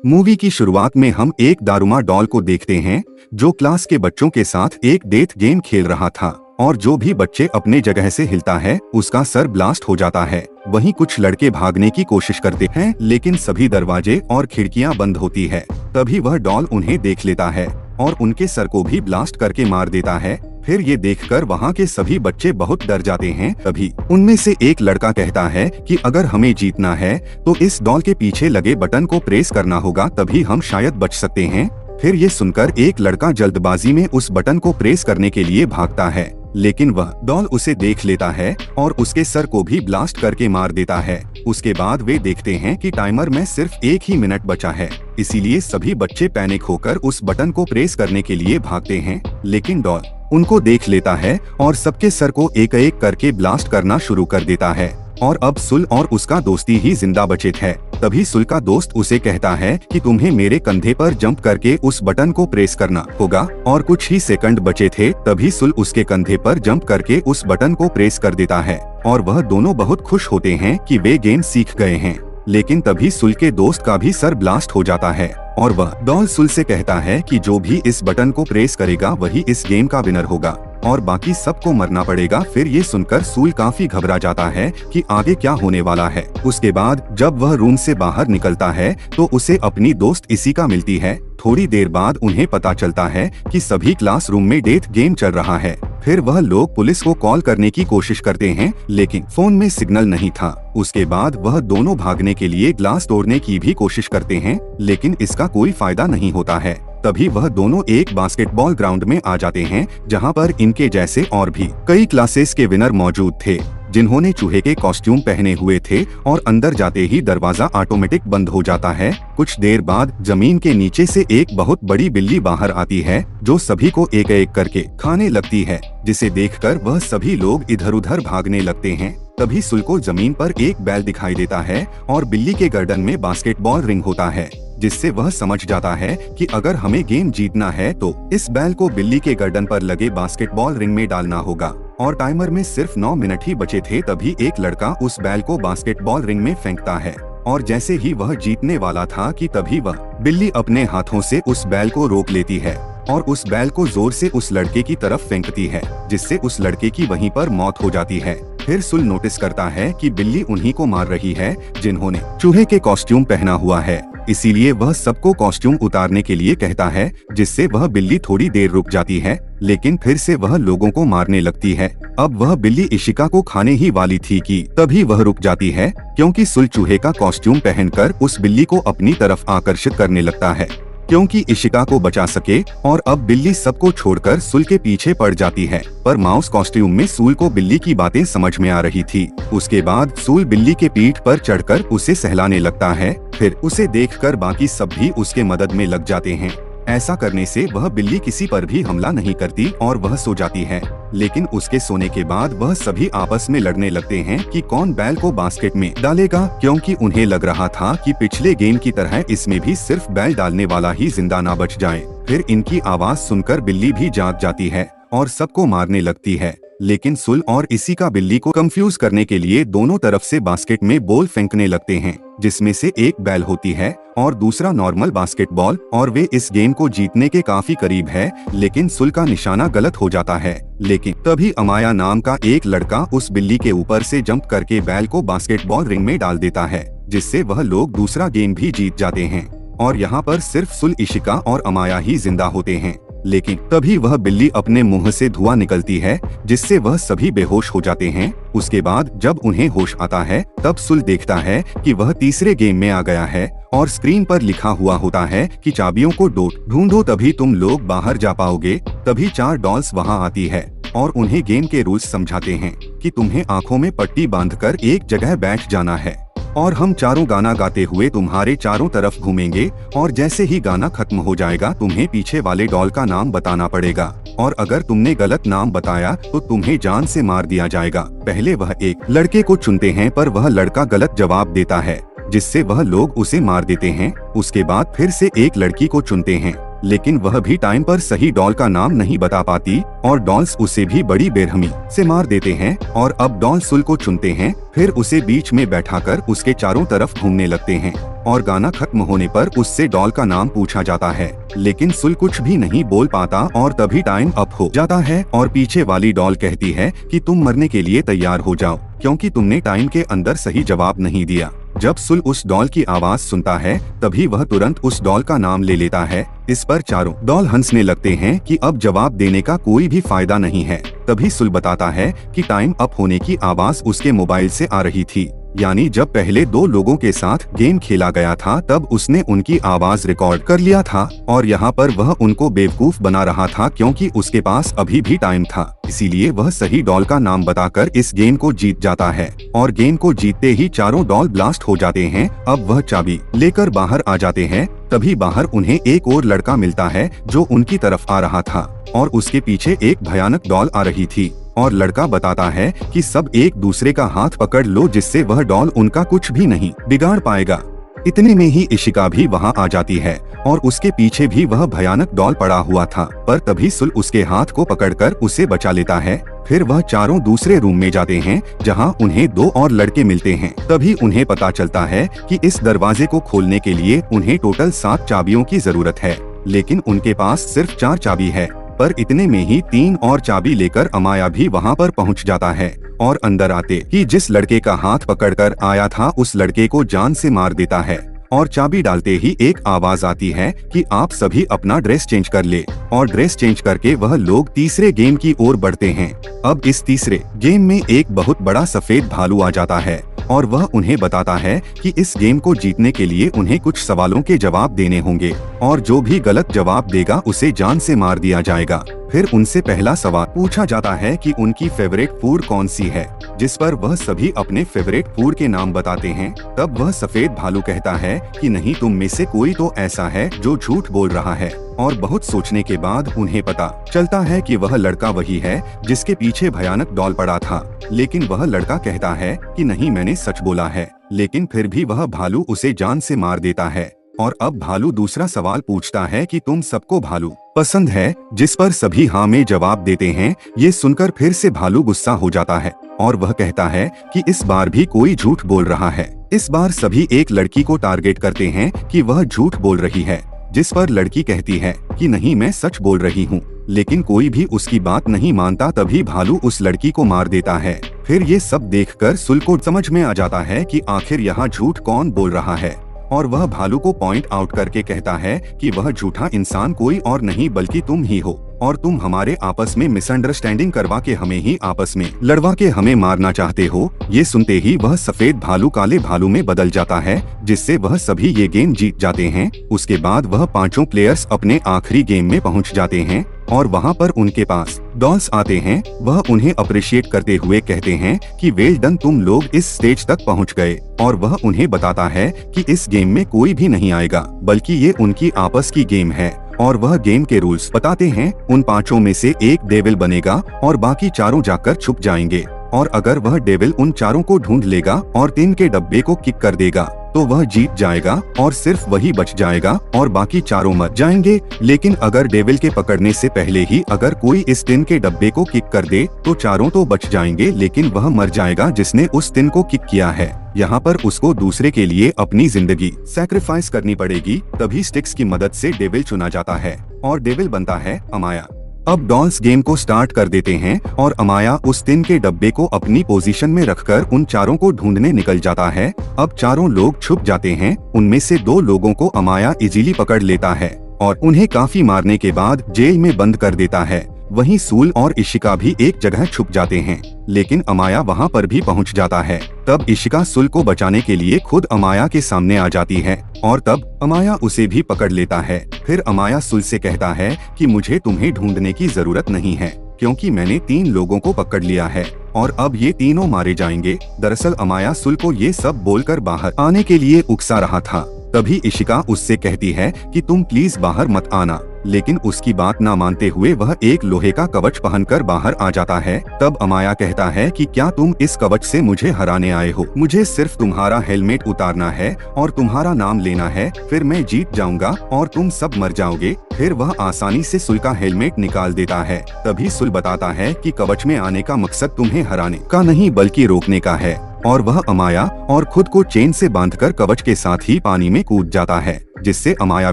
Movie की शुरुआत में हम एक दारूमा डॉल को देखते हैं जो क्लास के बच्चों के साथ एक डेथ गेम खेल रहा था और जो भी बच्चे अपने जगह से हिलता है उसका सर ब्लास्ट हो जाता है। वहीं कुछ लड़के भागने की कोशिश करते हैं लेकिन सभी दरवाजे और खिड़कियां बंद होती है। तभी वह डॉल उन्हें देख लेता है और उनके सर को भी ब्लास्ट करके मार देता है। फिर ये देखकर वहाँ के सभी बच्चे बहुत डर जाते हैं। तभी उनमें से एक लड़का कहता है कि अगर हमें जीतना है तो इस डॉल के पीछे लगे बटन को प्रेस करना होगा, तभी हम शायद बच सकते हैं। फिर ये सुनकर एक लड़का जल्दबाजी में उस बटन को प्रेस करने के लिए भागता है, लेकिन वह डॉल उसे देख लेता है और उसके सर को भी ब्लास्ट करके मार देता है। उसके बाद वे देखते हैं कि टाइमर में सिर्फ 1 ही मिनट बचा है, इसीलिए सभी बच्चे पैनिक होकर उस बटन को प्रेस करने के लिए भागते हैं। लेकिन डॉल उनको देख लेता है और सबके सर को एक एक करके ब्लास्ट करना शुरू कर देता है और अब सुल और उसका दोस्ती ही जिंदा बचे थे। तभी सुल का दोस्त उसे कहता है कि तुम्हें मेरे कंधे पर जंप करके उस बटन को प्रेस करना होगा और कुछ ही सेकंड बचे थे। तभी सुल उसके कंधे पर जंप करके उस बटन को प्रेस कर देता है और वह दोनों बहुत खुश होते हैं कि वे गेम सीख गए हैं। लेकिन तभी सुल के दोस्त का भी सर ब्लास्ट हो जाता है और वह डॉल सुल से कहता है कि जो भी इस बटन को प्रेस करेगा वही इस गेम का विनर होगा और बाकी सबको मरना पड़ेगा। फिर ये सुनकर सुल काफी घबरा जाता है कि आगे क्या होने वाला है। उसके बाद जब वह रूम से बाहर निकलता है तो उसे अपनी दोस्त इशिका मिलती है। थोड़ी देर बाद उन्हें पता चलता है कि सभी क्लासरूम में डेथ गेम चल रहा है। फिर वह लोग पुलिस को कॉल करने की कोशिश करते हैं लेकिन फोन में सिग्नल नहीं था। उसके बाद वह दोनों भागने के लिए ग्लास तोड़ने की भी कोशिश करते हैं लेकिन इसका कोई फायदा नहीं होता है। तभी वह दोनों एक बास्केटबॉल ग्राउंड में आ जाते हैं जहां पर इनके जैसे और भी कई क्लासेस के विनर मौजूद थे जिन्होंने चूहे के कॉस्ट्यूम पहने हुए थे और अंदर जाते ही दरवाजा ऑटोमेटिक बंद हो जाता है। कुछ देर बाद जमीन के नीचे से एक बहुत बड़ी बिल्ली बाहर आती है जो सभी को एक एक करके खाने लगती है, जिसे देखकर वह सभी लोग इधर उधर भागने लगते हैं। तभी सुल को जमीन पर एक बैल दिखाई देता है और बिल्ली के गर्दन में बास्केटबॉल रिंग होता है, जिससे वह समझ जाता है कि अगर हमें गेम जीतना है तो इस बैल को बिल्ली के गर्दन पर लगे बास्केटबॉल रिंग में डालना होगा। और टाइमर में सिर्फ 9 मिनट ही बचे थे। तभी एक लड़का उस बैल को बास्केटबॉल रिंग में फेंकता है और जैसे ही वह जीतने वाला था कि तभी वह बिल्ली अपने हाथों से उस बैल को रोक लेती है और उस बैल को जोर से उस लड़के की तरफ फेंकती है, जिससे उस लड़के की वहीं पर मौत हो जाती है। फिर सुल नोटिस करता है कि बिल्ली उन्हीं को मार रही है जिन्होंने चूहे के कॉस्ट्यूम पहना हुआ है, इसीलिए वह सबको कॉस्ट्यूम उतारने के लिए कहता है, जिससे वह बिल्ली थोड़ी देर रुक जाती है लेकिन फिर से वह लोगों को मारने लगती है। अब वह बिल्ली इशिका को खाने ही वाली थी कि तभी वह रुक जाती है क्योंकि सुल चूहे का कॉस्ट्यूम पहनकर उस बिल्ली को अपनी तरफ आकर्षित करने लगता है क्योंकि इशिका को बचा सके और अब बिल्ली सबको छोड़कर सुल के पीछे पड़ जाती है। पर माउस कॉस्ट्यूम में सुल को बिल्ली की बातें समझ में आ रही थी। उसके बाद सुल बिल्ली के पीठ पर चढ़कर उसे सहलाने लगता है। फिर उसे देखकर बाकी सब भी उसके मदद में लग जाते हैं। ऐसा करने से वह बिल्ली किसी पर भी हमला नहीं करती और वह सो जाती है। लेकिन उसके सोने के बाद वह सभी आपस में लड़ने लगते हैं कि कौन बैल को बास्केट में डालेगा, क्योंकि उन्हें लग रहा था कि पिछले गेम की तरह इसमें भी सिर्फ बैल डालने वाला ही जिंदा ना बच जाए। फिर इनकी आवाज सुनकर बिल्ली भी जाग जाती है और सबको मारने लगती है। लेकिन सुल और इशिका बिल्ली को कंफ्यूज करने के लिए दोनों तरफ से बास्केट में बॉल फेंकने लगते हैं, जिसमें से एक बैल होती है और दूसरा नॉर्मल बास्केटबॉल, और वे इस गेम को जीतने के काफी करीब है। लेकिन सुल का निशाना गलत हो जाता है। लेकिन तभी अमाया नाम का एक लड़का उस बिल्ली के ऊपर से जंप करके बैल को बास्केटबॉल रिंग में डाल देता है, जिससे वह लोग दूसरा गेम भी जीत जाते हैं और यहाँ पर सिर्फ सुल, इशिका और अमाया ही जिंदा होते हैं। लेकिन तभी वह बिल्ली अपने मुंह से धुआं निकलती है, जिससे वह सभी बेहोश हो जाते हैं। उसके बाद जब उन्हें होश आता है तब सुल देखता है कि वह तीसरे गेम में आ गया है और स्क्रीन पर लिखा हुआ होता है कि चाबियों को ढूंढो तभी तुम लोग बाहर जा पाओगे। तभी 4 डॉल्स वहां आती है और उन्हें गेम के रूल्स समझाते हैं कि तुम्हें आंखों में पट्टी बांधकर एक जगह बैठ जाना है और हम चारों गाना गाते हुए तुम्हारे चारों तरफ घूमेंगे और जैसे ही गाना खत्म हो जाएगा तुम्हें पीछे वाले डॉल का नाम बताना पड़ेगा और अगर तुमने गलत नाम बताया तो तुम्हें जान से मार दिया जाएगा। पहले वह एक लड़के को चुनते हैं पर वह लड़का गलत जवाब देता है, जिससे वह लोग उसे मार देते हैं। उसके बाद फिर से एक लड़की को चुनते हैं लेकिन वह भी टाइम पर सही डॉल का नाम नहीं बता पाती और डॉल्स उसे भी बड़ी बेरहमी से मार देते हैं। और अब डॉल सुल को चुनते हैं, फिर उसे बीच में बैठाकर उसके चारों तरफ घूमने लगते हैं और गाना खत्म होने पर उससे डॉल का नाम पूछा जाता है, लेकिन सुल कुछ भी नहीं बोल पाता और तभी टाइम अप हो जाता है और पीछे वाली डॉल कहती है कि तुम मरने के लिए तैयार हो जाओ क्योंकि तुमने टाइम के अंदर सही जवाब नहीं दिया। जब सुल उस डॉल की आवाज सुनता है तभी वह तुरंत उस डॉल का नाम ले लेता है। इस पर चारों डॉल हंसने लगते हैं कि अब जवाब देने का कोई भी फायदा नहीं है। तभी सुल बताता है कि टाइम अप होने की आवाज उसके मोबाइल से आ रही थी, यानी जब पहले 2 लोगों के साथ गेम खेला गया था तब उसने उनकी आवाज रिकॉर्ड कर लिया था और यहाँ पर वह उनको बेवकूफ बना रहा था क्योंकि उसके पास अभी भी टाइम था। इसीलिए वह सही डॉल का नाम बताकर इस गेम को जीत जाता है और गेम को जीतते ही चारों डॉल ब्लास्ट हो जाते हैं। अब वह चाबी लेकर बाहर आ जाते हैं, तभी बाहर उन्हें एक और लड़का मिलता है जो उनकी तरफ आ रहा था और उसके पीछे एक भयानक डॉल आ रही थी और लड़का बताता है कि सब एक दूसरे का हाथ पकड़ लो जिससे वह डॉल उनका कुछ भी नहीं बिगाड़ पाएगा। इतने में ही इशिका भी वहां आ जाती है और उसके पीछे भी वह भयानक डॉल पड़ा हुआ था, पर तभी सुल उसके हाथ को पकड़कर उसे बचा लेता है। फिर वह चारों दूसरे रूम में जाते हैं जहां उन्हें 2 और लड़के मिलते हैं। तभी उन्हें पता चलता है कि इस दरवाजे को खोलने के लिए उन्हें टोटल 7 चाबियों की जरूरत है, लेकिन उनके पास सिर्फ 4 चाबी है। पर इतने में ही 3 और चाबी लेकर अमाया भी वहां पर पहुंच जाता है और अंदर आते ही जिस लड़के का हाथ पकड़कर आया था उस लड़के को जान से मार देता है और चाबी डालते ही एक आवाज आती है कि आप सभी अपना ड्रेस चेंज कर ले और ड्रेस चेंज करके वह लोग तीसरे गेम की ओर बढ़ते हैं। अब इस तीसरे गेम में एक बहुत बड़ा सफेद भालू आ जाता है और वह उन्हें बताता है कि इस गेम को जीतने के लिए उन्हें कुछ सवालों के जवाब देने होंगे और जो भी गलत जवाब देगा उसे जान से मार दिया जाएगा। फिर उनसे पहला सवाल पूछा जाता है कि उनकी फेवरेट फूड कौन सी है, जिस पर वह सभी अपने फेवरेट फूड के नाम बताते हैं। तब वह सफेद भालू कहता है कि नहीं, तुम में से कोई तो ऐसा है जो झूठ बोल रहा है। और बहुत सोचने के बाद उन्हें पता चलता है कि वह लड़का वही है जिसके पीछे भयानक डॉल पड़ा था, लेकिन वह लड़का कहता है कि नहीं, मैंने सच बोला है। लेकिन फिर भी वह भालू उसे जान से मार देता है। और अब भालू दूसरा सवाल पूछता है कि तुम सबको भालू पसंद है, जिस पर सभी हाँ में जवाब देते हैं। ये सुनकर फिर से भालू गुस्सा हो जाता है और वह कहता है कि इस बार भी कोई झूठ बोल रहा है। इस बार सभी एक लड़की को टारगेट करते हैं कि वह झूठ बोल रही है, जिस पर लड़की कहती है कि नहीं, मैं सच बोल रही हूँ, लेकिन कोई भी उसकी बात नहीं मानता। तभी भालू उस लड़की को मार देता है। फिर ये सब देखकर सुल को समझ में आ जाता है कि आखिर यहाँ झूठ कौन बोल रहा है और वह भालू को पॉइंट आउट करके कहता है कि वह झूठा इंसान कोई और नहीं बल्कि तुम ही हो और तुम हमारे आपस में मिसअंडरस्टैंडिंग करवा के हमें ही आपस में लड़वा के हमें मारना चाहते हो। ये सुनते ही वह सफेद भालू काले भालू में बदल जाता है, जिससे वह सभी ये गेम जीत जाते हैं। उसके बाद वह 5 प्लेयर्स अपने आखिरी गेम में पहुंच जाते हैं और वहां पर उनके पास डॉल्स आते हैं। वह उन्हें अप्रिशिएट करते हुए कहते हैं कि वेल डन, तुम लोग इस स्टेज तक पहुंच गए। और वह उन्हें बताता है कि इस गेम में कोई भी नहीं आएगा, बल्कि ये उनकी आपस की गेम है। और वह गेम के रूल्स बताते हैं। उन 5 में से एक डेविल बनेगा और बाकी 4 जाकर छुप जाएंगे, और अगर वह डेविल उन 4 को ढूंढ लेगा और 3 के डब्बे को किक कर देगा तो वह जीत जाएगा और सिर्फ वही बच जाएगा और बाकी 4 मर जाएंगे। लेकिन अगर डेविल के पकड़ने से पहले ही अगर कोई इस 3 के डब्बे को किक कर दे तो 4 तो बच जाएंगे, लेकिन वह मर जाएगा जिसने उस 3 को किक किया है। यहाँ पर उसको दूसरे के लिए अपनी जिंदगी सैक्रिफाइस करनी पड़ेगी। तभी स्टिक्स की मदद से डेविल चुना जाता है और डेविल बनता है अमाया। अब डॉल्स गेम को स्टार्ट कर देते हैं और अमाया उस 3 के डब्बे को अपनी पोजीशन में रखकर उन 4 को ढूंढने निकल जाता है। अब 4 लोग छुप जाते हैं। उनमें से 2 लोगों को अमाया इजीली पकड़ लेता है और उन्हें काफी मारने के बाद जेल में बंद कर देता है। वहीं सूल और इशिका भी एक जगह छुप जाते हैं, लेकिन अमाया वहां पर भी पहुंच जाता है। तब इशिका सुल को बचाने के लिए खुद अमाया के सामने आ जाती है और तब अमाया उसे भी पकड़ लेता है। फिर अमाया सुल से कहता है कि मुझे तुम्हें ढूंढने की जरूरत नहीं है, क्योंकि मैंने 3 लोगों को पकड़ लिया है और अब ये तीनों मारे जाएंगे। दरअसल अमाया सुल को ये सब बोलकर बाहर आने के लिए उकसा रहा था। तभी इशिका उससे कहती है कि तुम प्लीज बाहर मत आना, लेकिन उसकी बात ना मानते हुए वह एक लोहे का कवच पहनकर बाहर आ जाता है। तब अमाया कहता है कि क्या तुम इस कवच से मुझे हराने आए हो? मुझे सिर्फ तुम्हारा हेलमेट उतारना है और तुम्हारा नाम लेना है, फिर मैं जीत जाऊंगा और तुम सब मर जाओगे। फिर वह आसानी से सुल का हेलमेट निकाल देता है। तभी सुल बताता है कि कवच में आने का मकसद तुम्हें हराने का नहीं बल्कि रोकने का है, और वह अमाया और खुद को चेन से बांधकर कवच के साथ ही पानी में कूद जाता है, जिससे अमाया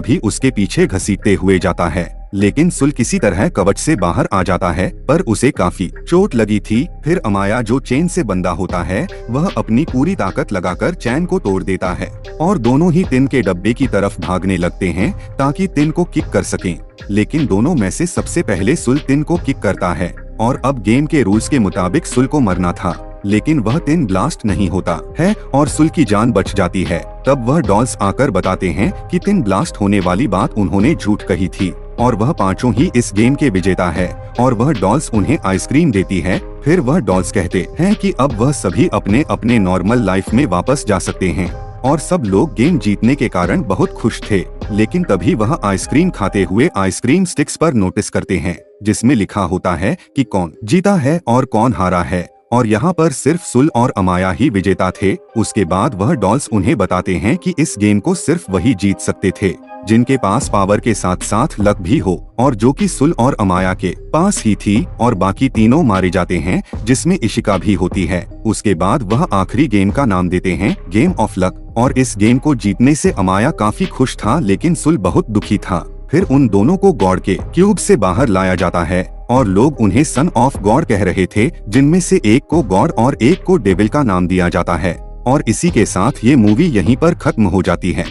भी उसके पीछे घसीटते हुए जाता है। लेकिन सुल किसी तरह कवच से बाहर आ जाता है, पर उसे काफी चोट लगी थी। फिर अमाया जो चेन से बंधा होता है वह अपनी पूरी ताकत लगाकर चैन को तोड़ देता है और दोनों ही टिन के डब्बे की तरफ भागने लगते हैं ताकि टिन को किक कर सकें। लेकिन दोनों में से सबसे पहले सुल टिन को किक करता है और अब गेम के रूल्स के मुताबिक सुल को मरना था, लेकिन वह टिन ब्लास्ट नहीं होता है और सुल की जान बच जाती है। तब वह डॉल्स आकर बताते हैं कि टिन ब्लास्ट होने वाली बात उन्होंने झूठ कही थी और वह पांचों ही इस गेम के विजेता है, और वह डॉल्स उन्हें आइसक्रीम देती है। फिर वह डॉल्स कहते हैं कि अब वह सभी अपने अपने नॉर्मल लाइफ में वापस जा सकते हैं और सब लोग गेम जीतने के कारण बहुत खुश थे। लेकिन तभी वह आइसक्रीम खाते हुए आइसक्रीम स्टिक्स पर नोटिस करते हैं जिसमें लिखा होता है कि कौन जीता है और कौन हारा है, और यहाँ पर सिर्फ सुल और अमाया ही विजेता थे। उसके बाद वह डॉल्स उन्हें बताते हैं कि इस गेम को सिर्फ वही जीत सकते थे जिनके पास पावर के साथ साथ लक भी हो, और जो कि सुल और अमाया के पास ही थी, और बाकी तीनों मारे जाते हैं जिसमें इशिका भी होती है। उसके बाद वह आखिरी गेम का नाम देते हैं गेम ऑफ लक, और इस गेम को जीतने से अमाया काफी खुश था लेकिन सुल बहुत दुखी था। फिर उन दोनों को गॉड के क्यूब से बाहर लाया जाता है और लोग उन्हें सन ऑफ गॉड कह रहे थे, जिनमें से एक को गॉड और एक को डेविल का नाम दिया जाता है। और इसी के साथ ये मूवी यहीं पर खत्म हो जाती है।